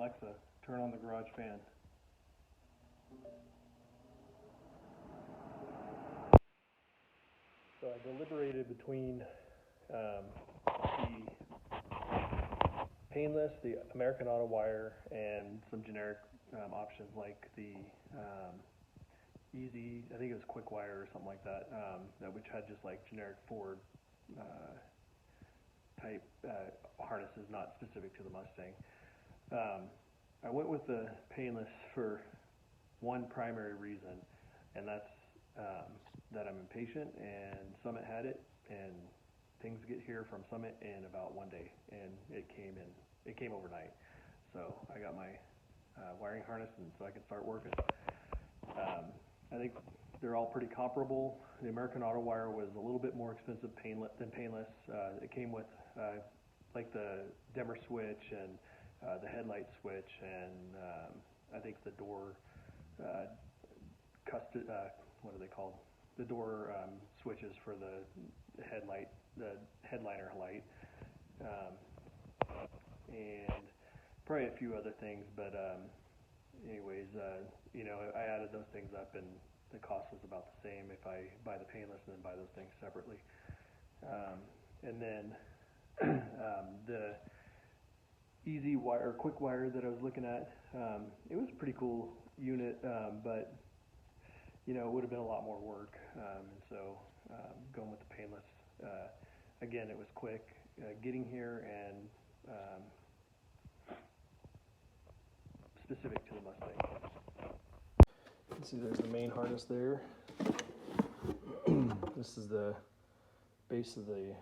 Alexa, turn on the garage fan. So I deliberated between the Painless, the American Auto Wire, and some generic options like the Easy, I think it was Quick Wire or something like that, which had just like generic Ford type harnesses, not specific to the Mustang. I went with the Painless for one primary reason, and that's that I'm impatient, and Summit had it, and things get here from Summit in about one day, and it came overnight. So I got my wiring harness, and so I can start working. I think they're all pretty comparable. The American Auto Wire was a little bit more expensive than Painless. It came with like the dimmer switch and the headlight switch, and I think the door what are they called? The door switches for the headliner light, and probably a few other things. But anyways, I added those things up, and the cost was about the same if I buy the Painless and then buy those things separately. And then the Easy Wire or Quick Wire that I was looking at, it was a pretty cool unit, but it would have been a lot more work. And so going with the Painless, again, it was quick getting here and specific to the Mustang. You can see there's the main harness there. This is the base of the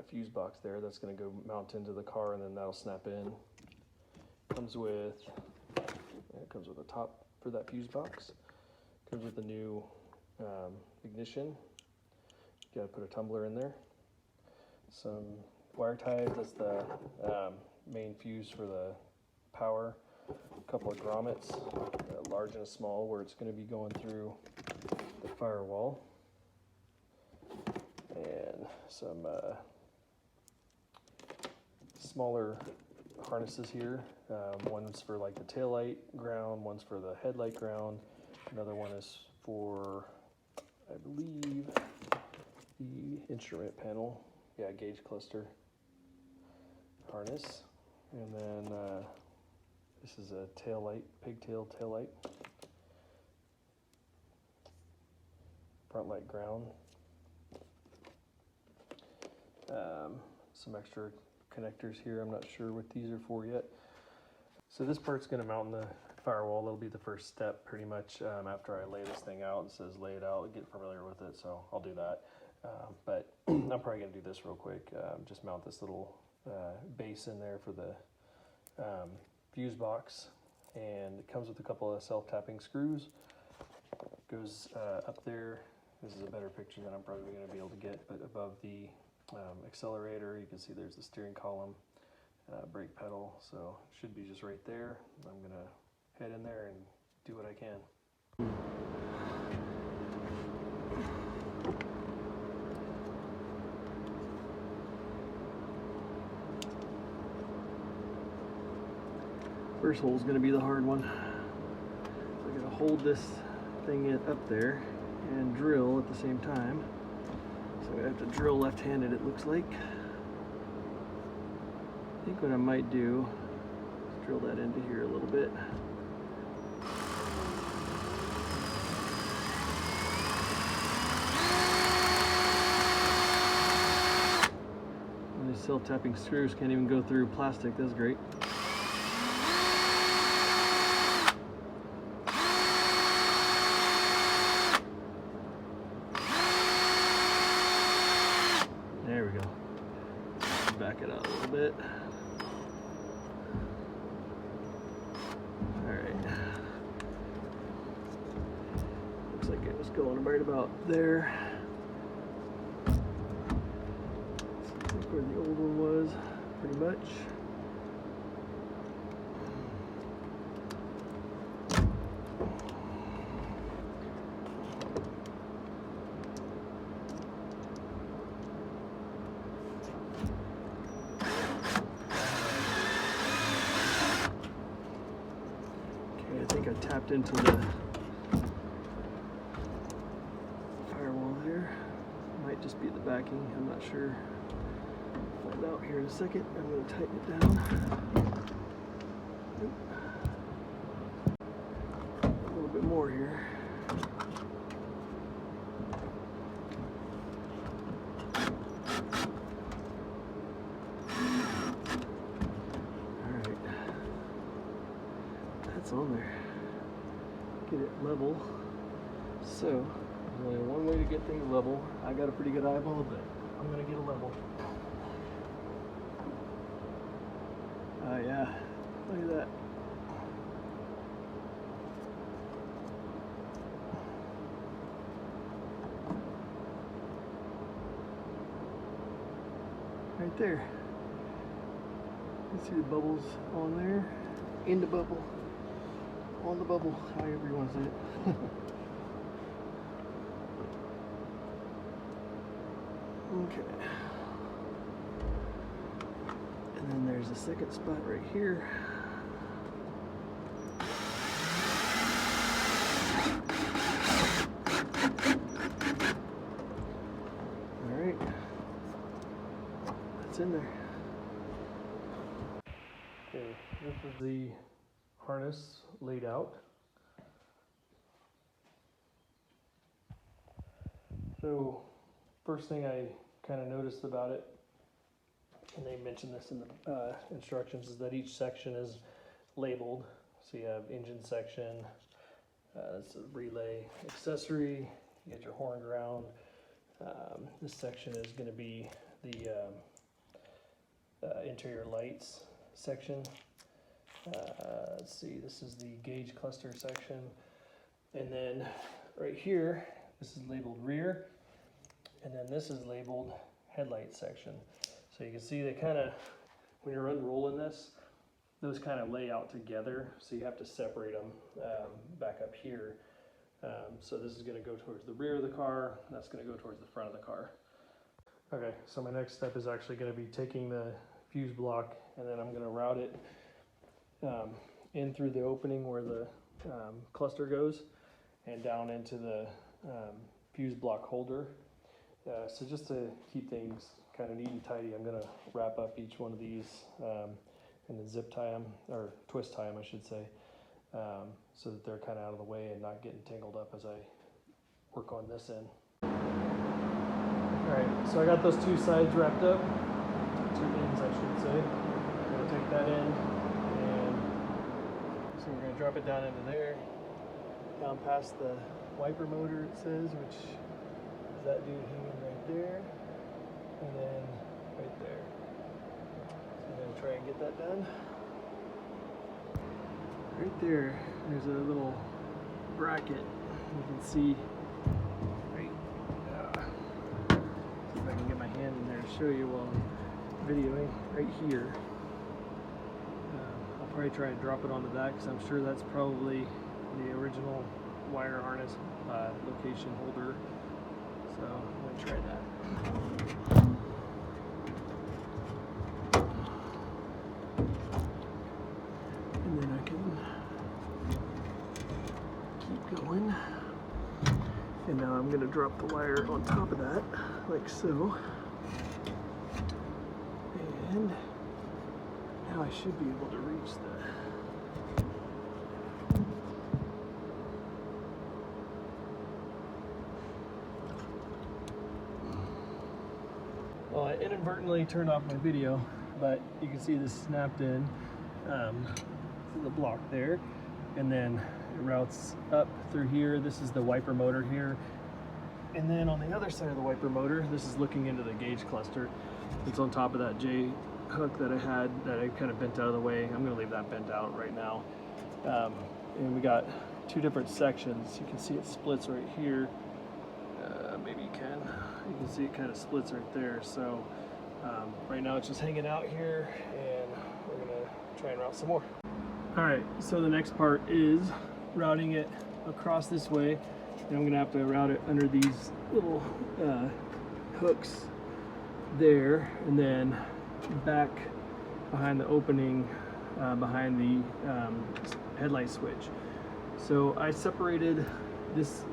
fuse box there. That's going to go mount into the car, and then that'll snap in. Comes with a top for that fuse box. Comes with a new ignition. You got to put a tumbler in there. Some wire ties. That's the main fuse for the power. A couple of grommets, a large and a small, where it's going to be going through the firewall, and some smaller harnesses here. One's for like the taillight ground, one's for the headlight ground, another one is for, I believe, the instrument panel, gauge cluster harness, and then this is a taillight, pigtail taillight, front light ground, some extra connectors here. I'm not sure what these are for yet. So this part's going to mount in the firewall. That'll be the first step pretty much after I lay this thing out. It says lay it out, get familiar with it, so I'll do that. But I'm probably going to do this real quick. Just mount this little base in there for the fuse box, and it comes with a couple of self-tapping screws. Goes up there. This is a better picture than I'm probably going to be able to get, but above the accelerator, you can see there's the steering column, brake pedal, so it should be just right there. I'm going to head in there and do what I can. First hole is going to be the hard one. So I'm going to hold this thing up there and drill at the same time. So I have to drill left-handed, it looks like. I think what I might do is drill that into here a little bit. And these self-tapping screws can't even go through plastic. That's great. There we go. Back it out a little bit. Alright. Looks like it was going right about there. I think where the old one was, pretty much. think I tapped into the firewall there. Might just be the backing, I'm not sure. Find out here in a second. I'm going to tighten it down. A little bit more here. Alright. That's on there. Get it level. So, there's only one way to get things level. I got a pretty good eyeball, but I'm going to get a level. Yeah, look at that. Right there. You see the bubbles on there? In the bubble. On the bubble, however you want to say it. Okay. And then there's a second spot right here. All right, that's in there. Okay, this is the harness laid out. So, first thing I kind of noticed about it, and they mentioned this in the instructions, is that each section is labeled. So you have engine section, that's a relay accessory, you get your horn ground. This section is going to be the interior lights section. Let's see, this is the gauge cluster section. And then right here, this is labeled rear. And then this is labeled headlight section. So you can see they kind of, when you're unrolling this, those kind of lay out together. So you have to separate them back up here. So this is going to go towards the rear of the car. That's going to go towards the front of the car. Okay, so my next step is actually going to be taking the fuse block, and then I'm going to route it in through the opening where the cluster goes and down into the fuse block holder. So just to keep things kind of neat and tidy, I'm going to wrap up each one of these and then zip tie them, or twist tie them I should say, so that they're kind of out of the way and not getting tangled up as I work on this end. Alright, so I got those two sides wrapped up, two ends I should say. I'm going to take that end, and so we're going to drop it down into there, down past the wiper motor it says, which is that dude hanging right there, and then right there. So I'm going to try and get that done. Right there, there's a little bracket you can see. Right, see if I can get my hand in there to show you while I'm videoing. Right here. I'll probably try and drop it onto that because I'm sure that's probably the original wire harness location holder. So I'm going to try that. And then I can keep going. And now I'm going to drop the wire on top of that, like so. And now I should be able to reach the Well, I inadvertently turned off my video, but you can see this snapped in to the block there, and then it routes up through here. This is the wiper motor here, and then on the other side of the wiper motor, this is looking into the gauge cluster. It's on top of that J hook that I had that I kind of bent out of the way. I'm going to leave that bent out right now. And we got two different sections. You can see it splits right here. Maybe you can. You can see it kind of splits right there. So right now it's just hanging out here, and we're going to try and route some more. Alright, so the next part is routing it across this way, and I'm going to have to route it under these little hooks there, and then back behind the opening behind the headlight switch. So I separated this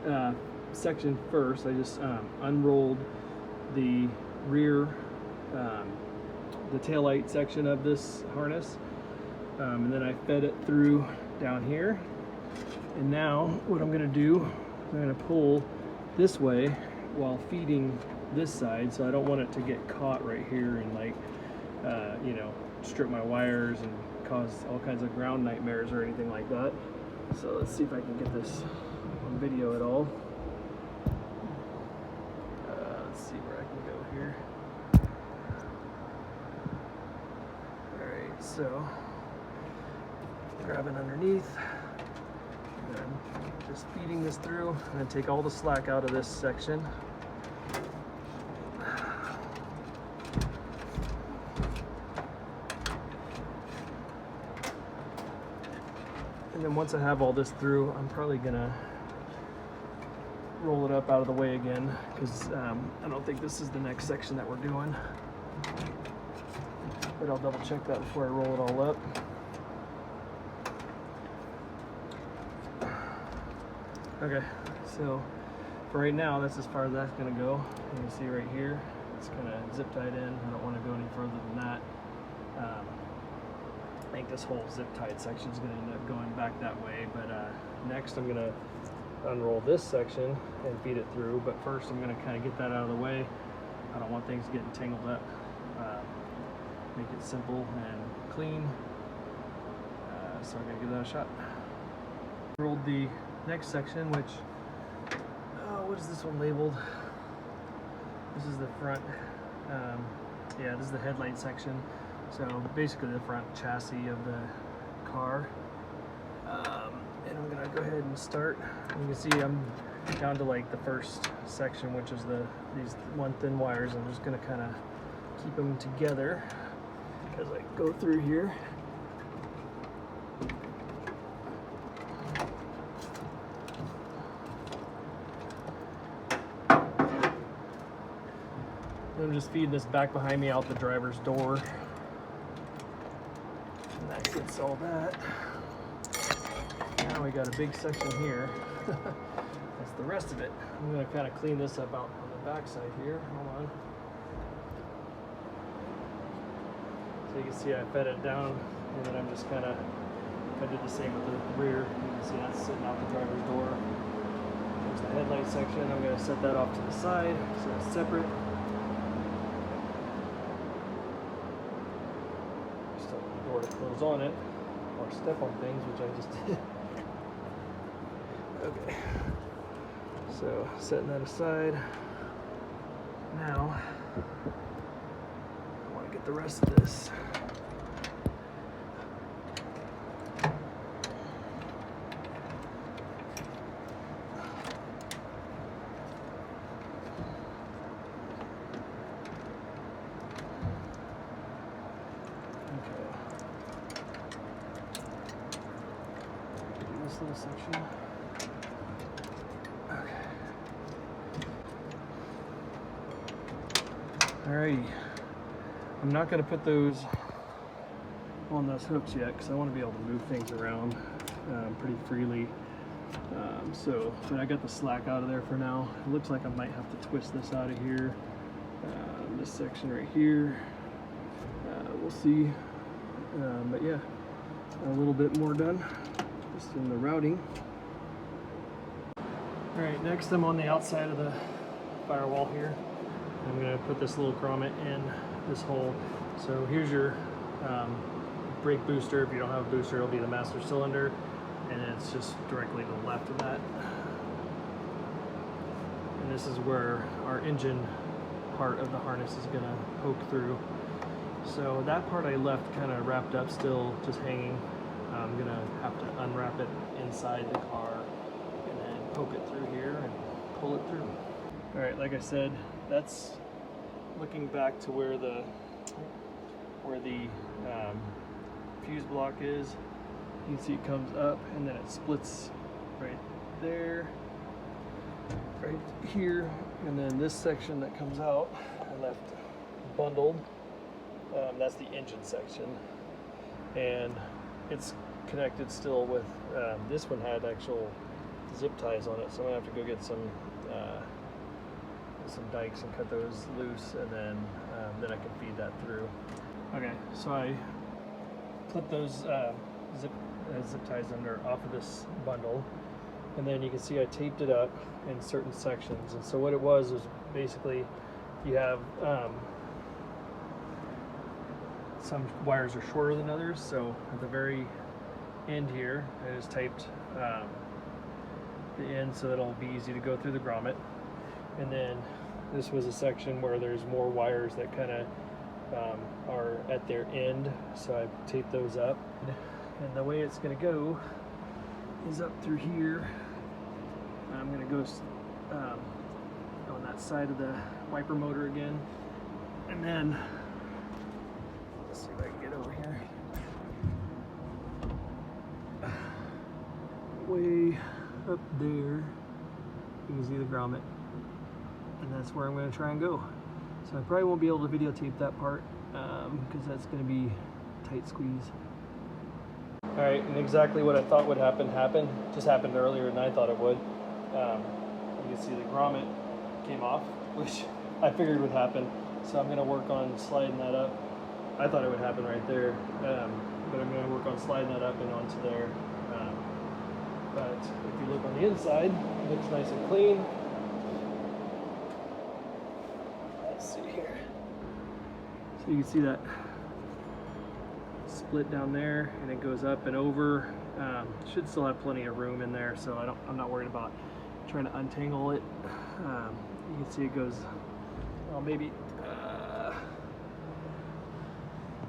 section first. I just unrolled the rear, the taillight section of this harness, and then I fed it through down here. And now what I'm going to do, I'm going to pull this way while feeding this side, so I don't want it to get caught right here and like you know, strip my wires and cause all kinds of ground nightmares or anything like that. So let's see if I can get this on video at all. Let's see where I can go here. Alright, so grabbing underneath, and then just feeding this through, and then take all the slack out of this section. And then once I have all this through, I'm probably gonna roll it up out of the way again, because I don't think this is the next section that we're doing. But I'll double check that before I roll it all up. Okay, so for right now, that's as far as that's gonna go. You can see right here, it's kind of zip tied in. I don't want to go any further than that. I think this whole zip tied section is going to end up going back that way, but next I'm going to unroll this section and feed it through. But first I'm going to kind of get that out of the way. I don't want things getting tangled up. Make it simple and clean. So I'm going to give that a shot. Rolled the next section, which, what is this one labeled? This is the front. Yeah, this is the headlight section. So basically the front chassis of the car. And I'm gonna go ahead and start. You can see I'm down to like the first section, which is these one thin wires. I'm just gonna kind of keep them together as I go through here. I'm just feeding this back behind me out the driver's door. And that gets all that. Now we got a big section here. That's the rest of it. I'm going to kind of clean this up out on the back side here. Hold on. So you can see I fed it down, and then I'm just kind of, I did the same with the rear. You can see that's sitting out the driver's door. There's the headlight section. I'm going to set that off to the side so it's separate. To close on it or step on things, which I just did. Okay, so setting that aside. Now I want to get the rest of this. This little section. Okay. Alrighty. I'm not going to put those on those hooks yet because I want to be able to move things around pretty freely. But I got the slack out of there for now. It looks like I might have to twist this out of here. This section right here. We'll see. But yeah, a little bit more done. Just in the routing. Alright, next I'm on the outside of the firewall here. I'm going to put this little grommet in this hole. So here's your brake booster. If you don't have a booster, it'll be the master cylinder, and it's just directly to the left of that. And this is where our engine part of the harness is going to poke through. So that part I left kind of wrapped up still, just hanging. I'm going to have to unwrap it inside the car and then poke it through here and pull it through. Alright, like I said, that's looking back to where the fuse block is. You can see it comes up and then it splits right there, right here, and then this section that comes out I left bundled. That's the engine section, and it's connected still with, this one had actual zip ties on it, so I'm gonna have to go get some dikes and cut those loose, and then I can feed that through. Okay, so I clipped those zip ties under off of this bundle, and then you can see I taped it up in certain sections. And so what it was basically you have some wires are shorter than others, so at the very end here I just taped the end so that it'll be easy to go through the grommet. And then this was a section where there's more wires that kind of are at their end, so I taped those up. And the way it's going to go is up through here. I'm going to go on that side of the wiper motor again, and then let's see if I can get over here. Way up there, you can see the grommet, and that's where I'm going to try and go. So I probably won't be able to videotape that part because that's going to be tight squeeze. All right, and exactly what I thought would happen happened. Just happened earlier than I thought it would. You can see the grommet came off, which I figured would happen. So I'm going to work on sliding that up. I thought it would happen right there, but I'm going to work on sliding that up and onto there. But if you look on the inside, it looks nice and clean. Let's see here. So you can see that split down there, and it goes up and over. Should still have plenty of room in there, so I'm not worried about trying to untangle it. You can see it goes, well, maybe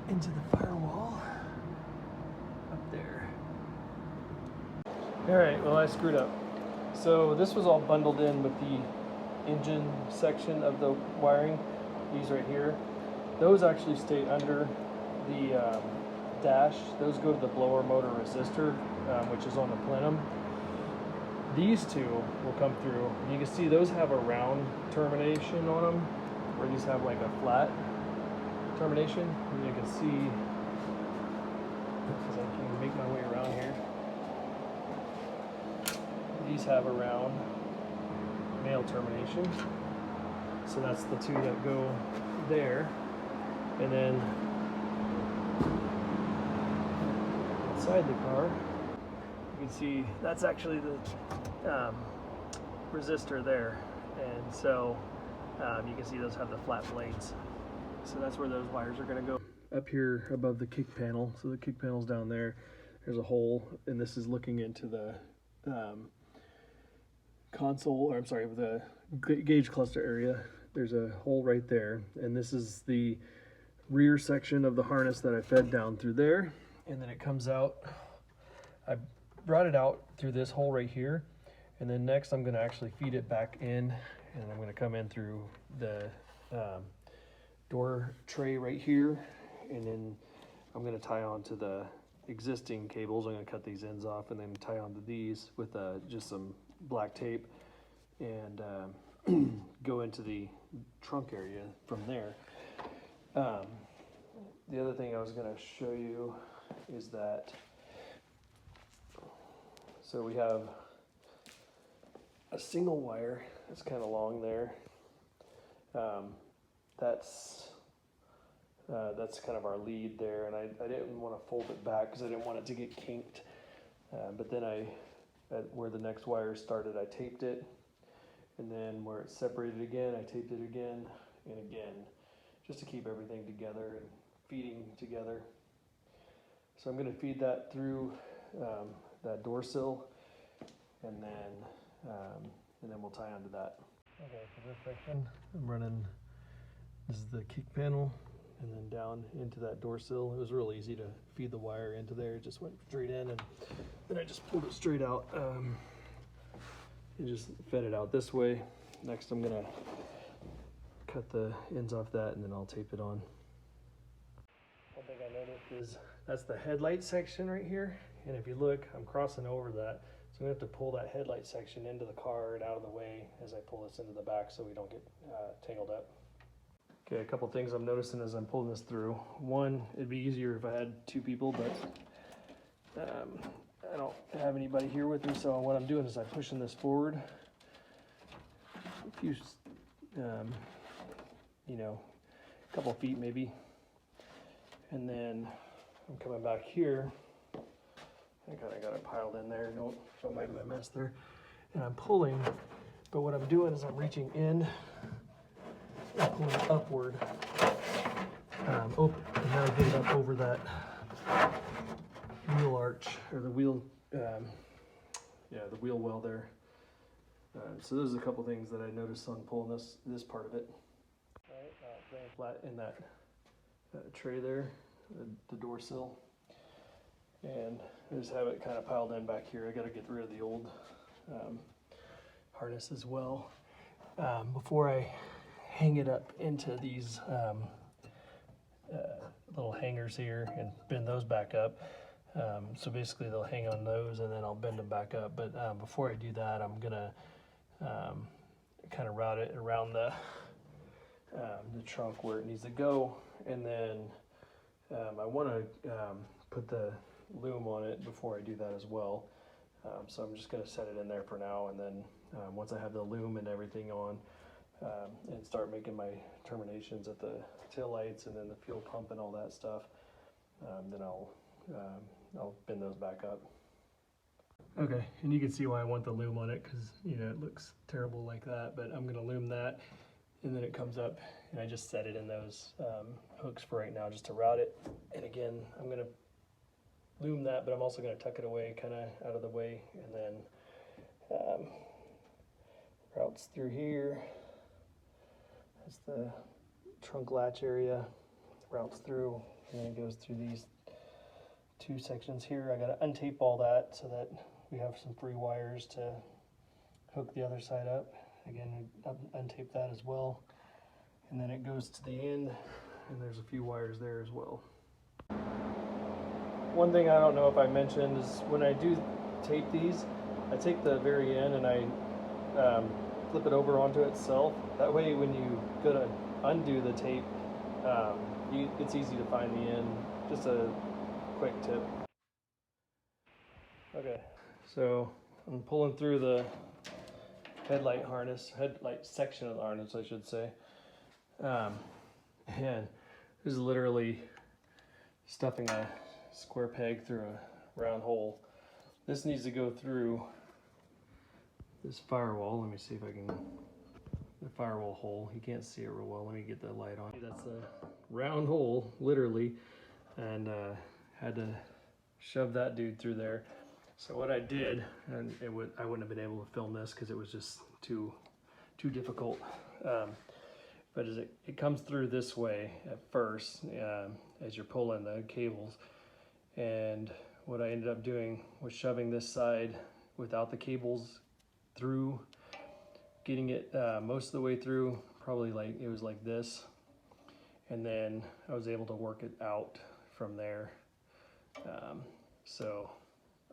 into the firewall up there. All right, well, I screwed up. So this was all bundled in with the engine section of the wiring. These right here, those actually stay under the dash. Those go to the blower motor resistor, which is on the plenum. These two will come through. You can see those have a round termination on them, where these have like a flat termination. And you can see, because I can make my way around here, these have a round male termination. So that's the two that go there. And then inside the car, you can see that's actually the resistor there, and so you can see those have the flat blades. So that's where those wires are going to go. Up here above the kick panel, so the kick panel's down there, there's a hole, and this is looking into the console, or I'm sorry, the gauge cluster area. There's a hole right there, and this is the rear section of the harness that I fed down through there, and then it comes out. I brought it out through this hole right here, and then next I'm going to actually feed it back in, and I'm going to come in through the door tray right here, and then I'm going to tie onto the existing cables. I'm going to cut these ends off and then tie onto these with just some black tape, and go into the trunk area from there. The other thing I was going to show you is that, so we have a single wire that's kind of long there. That's kind of our lead there, and I didn't want to fold it back because I didn't want it to get kinked. But then where the next wire started, I taped it, and then where it separated again, I taped it again and again, just to keep everything together and feeding together. So I'm going to feed that through that door sill, and then we'll tie onto that. Okay, for this section, I'm running, this is the kick panel, and then down into that door sill. It was real easy to feed the wire into there. It just went straight in, and then I just pulled it straight out and just fed it out this way. Next, I'm gonna cut the ends off that, and then I'll tape it on. One thing I noticed is that's the headlight section right here, and if you look, I'm crossing over that, so I'm gonna have to pull that headlight section into the car and out of the way as I pull this into the back so we don't get tangled up. Okay, a couple things I'm noticing as I'm pulling this through. One, it'd be easier if I had two people, but I don't have anybody here with me, so what I'm doing is I'm pushing this forward a few, you know, a couple feet maybe, and then I'm coming back here. I kind of got it piled in there. Don't mind my mess there. And I'm pulling, but what I'm doing is I'm reaching in and pulling upward. Open, and now I get it up over that wheel arch, or the wheel, yeah, the wheel well there. So there's a couple things that I noticed on pulling this part of it. All right, laying flat in that tray there, the door sill. And I just have it kind of piled in back here. I got to get rid of the old harness as well before I hang it up into these little hangers here and bend those back up. So basically they'll hang on those and then I'll bend them back up. But before I do that, I'm gonna kind of route it around the trunk where it needs to go, and then I want to put the loom on it before I do that as well. So I'm just going to set it in there for now, and then once I have the loom and everything on and start making my terminations at the tail lights and then the fuel pump and all that stuff, then I'll bend those back up. Okay, and you can see why I want the loom on it, because you know it looks terrible like that, but I'm going to loom that, and then it comes up, and I just set it in those hooks for right now just to route it. And again, I'm going to loom that, but I'm also going to tuck it away kind of out of the way, and then routes through here. That's the trunk latch area, routes through, and then it goes through these two sections here. I got to untape all that so that we have some free wires to hook the other side up. Again, untape that as well, and then it goes to the end, and there's a few wires there as well. One thing I don't know if I mentioned is when I do tape these, I take the very end and I flip it over onto itself. That way when you go to undo the tape, it's easy to find the end. Just a quick tip. Okay, so I'm pulling through the headlight section of the harness, I should say. And this is literally stuffing a square peg through a round hole. This needs to go through this firewall. Let me see if I can, the firewall hole. You can't see it real well. Let me get the light on. That's a round hole, literally, and had to shove that dude through there. So what I did, and I wouldn't have been able to film this because it was just too difficult. But as it comes through this way at first, as you're pulling the cables. And what I ended up doing was shoving this side without the cables through, getting it most of the way through, probably like it was like this. And then I was able to work it out from there. So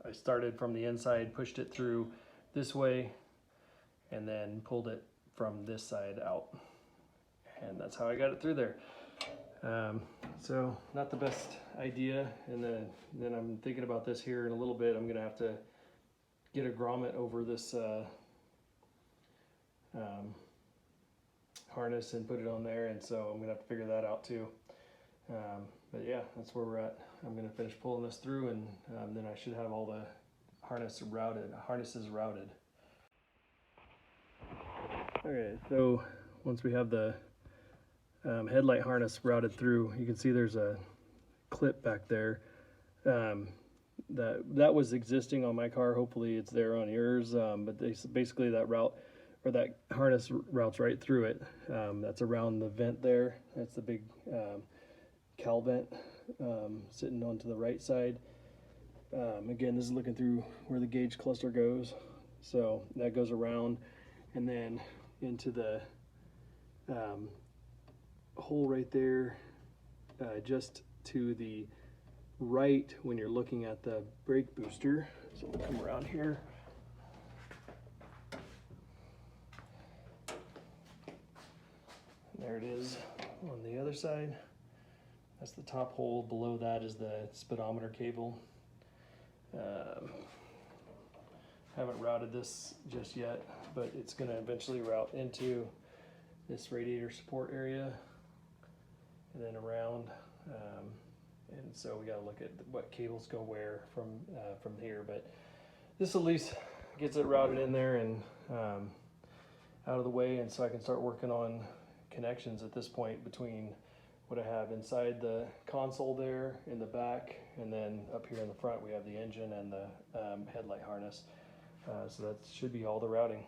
I started from the inside, pushed it through this way, and then pulled it from this side out. And that's how I got it through there. So not the best idea. And then I'm thinking about this here in a little bit. I'm gonna have to get a grommet over this harness and put it on there. And so I'm gonna have to figure that out too. But yeah, that's where we're at. I'm gonna finish pulling this through, and then I should have all the harnesses routed. Okay, so once we have the headlight harness routed through, you can see there's a clip back there that was existing on my car. Hopefully it's there on yours, but basically that route, or that harness routes right through it. That's around the vent there. That's the big cowl vent sitting onto the right side. Again, this is looking through where the gauge cluster goes, so that goes around and then into the hole right there, just to the right when you're looking at the brake booster. So we'll come around here. There it is on the other side. That's the top hole. Below that is the speedometer cable. Haven't routed this just yet, but it's going to eventually route into this radiator support area and then around. And so we got to look at what cables go where from here. But this at least gets it routed in there and out of the way, and so I can start working on connections at this point between what I have inside the console there in the back, and then up here in the front we have the engine and the headlight harness. So that should be all the routing.